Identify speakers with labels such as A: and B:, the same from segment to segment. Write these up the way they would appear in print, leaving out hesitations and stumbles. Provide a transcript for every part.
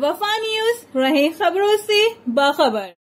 A: वफा न्यूज, रहे खबरों से बाखबर।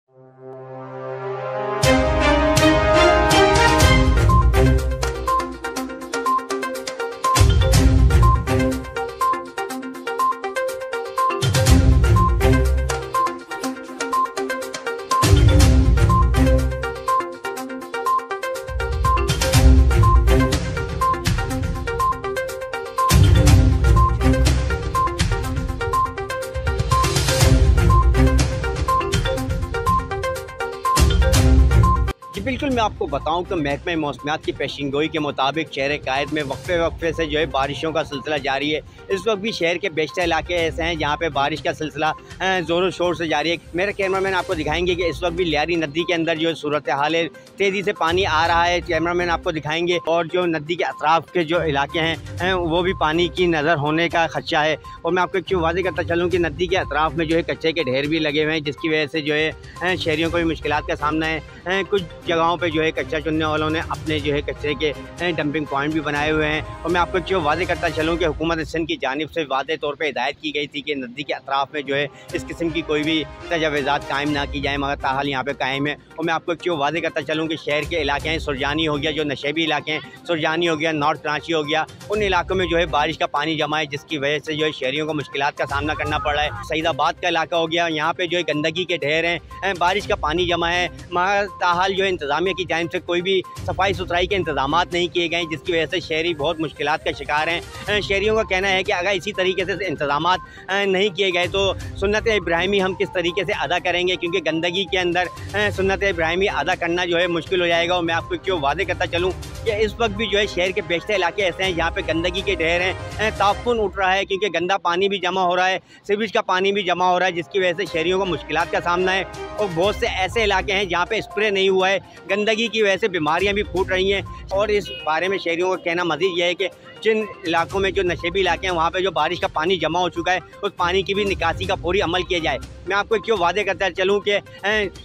B: बिल्कुल, मैं आपको बताऊं कि महकमे मौसमियात की पेशिंगोई के मुताबिक शहर कायद में वक्फे से जो है बारिशों का सिलसिला जारी है। इस वक्त भी शहर के बेशतर इलाके ऐसे हैं जहां पे बारिश का सिलसिला ज़ोरों शोर से जारी है। मेरे कैमरामैन आपको दिखाएंगे कि इस वक्त भी लियारी नदी के अंदर जो है सूरत हाल है, तेज़ी से पानी आ रहा है। कैमरामैन आपको दिखाएंगे और जो नदी के अतराफ के जो इलाके हैं वो भी पानी की नज़र होने का खदशा है। और मैं आपको एक चीज़ वाज़ेह करता चलूँ कि नदी के अतराफ में जो है कचरे के ढेर भी लगे हुए हैं, जिसकी वजह से जो है शहरियों को भी मुश्किलात का सामना है। कुछ जगहों पे जो है कचरा चुनने वालों ने अपने जो है कचरे के डंपिंग पॉइंट भी बनाए हुए हैं। और मैं आपको जो वादे करता चलूँ कि हुकूमत सिंध की जानिब से वादे तौर पे हिदायत की गई थी कि नदी के अतराफ में जो है इस किस्म की कोई भी तजावीज़ात कायम ना की जाए, मगर ताहाल यहाँ पे कायम है। और मैं आपको जो वादे करता चलूँ कि शहर के इलाके हैं, सुरजानी हो गया, जो नशेबी इलाके हैं, सुरजानी हो गया, नॉर्थ कराची हो गया, उन इलाकों में जो है बारिश का पानी जमा है, जिसकी वजह से जो है शहरियों को मुश्किलात का सामना करना पड़ रहा है। सईदाबाद का इलाका हो गया, यहाँ पे जो है गंदगी के ढेर हैं, बारिश का पानी जमा है, मगर ताहाल जो है इंतज़ामिया की जानिब से कोई भी सफाई सुथराई के इंतजामात नहीं किए गए, जिसकी वजह से शहरी बहुत मुश्किलात का शिकार हैं। शहरियों का कहना है कि अगर इसी तरीके से इंतजामात नहीं किए गए तो सुन्नत इब्राहिमी हम किस तरीके से अदा करेंगे, क्योंकि गंदगी के अंदर सुन्नत इब्राहिमी अदा करना जो है मुश्किल हो जाएगा। और मैं आपको क्यों वादे करता चलूँ कि इस वक्त भी जो है शहर के बेशतर इलाके ऐसे हैं जहाँ पे गंदगी के ढेर हैं, ताफुन उठ रहा है, क्योंकि गंदा पानी भी जमा हो रहा है, सीवेज का पानी भी जमा हो रहा है, जिसकी वजह से शहरियों को मुश्किलात का सामना है। और बहुत से ऐसे इलाके हैं जहाँ पे स्प्रे नहीं हुआ है, गंदगी की वजह से बीमारियाँ भी फूट रही हैं। और इस बारे में शहरियों का कहना मज़ीद यह है कि जिन इलाकों में जो नशेबी इलाके हैं वहाँ पे जो बारिश का पानी जमा हो चुका है, उस पानी की भी निकासी का पूरी अमल किया जाए। मैं आपको क्यों वादे करता चलूँ कि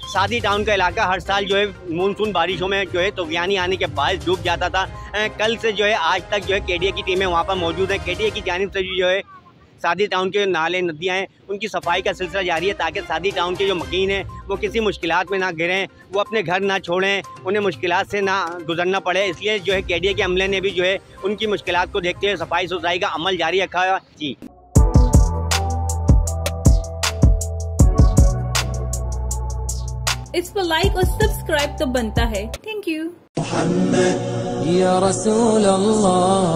B: सादी टाउन का इलाका हर साल जो है मानसून बारिशों में जो है तूफ़ानी आने के बाद डूब जाता था। कल से जो है आज तक जो है KDA की टीमें वहाँ पर मौजूद हैं। KDA की जानिब से जो है सादी टाउन के नाले नदियाँ हैं उनकी सफाई का सिलसिला जारी है, ताकि सादी टाउन के जो मकीन हैं वो किसी मुश्किलात में ना गिरें, वो अपने घर ना छोड़ें, उन्हें मुश्किलात से ना गुजरना पड़े। इसलिए जो है KDA के अमले ने भी जो है उनकी मुश्किलात को देखते हुए सफाई सुथराई का अमल जारी रखा है। जी,
A: इस पर लाइक और सब्सक्राइब तो बनता है। Thank you.
C: या रसूल अल्लाह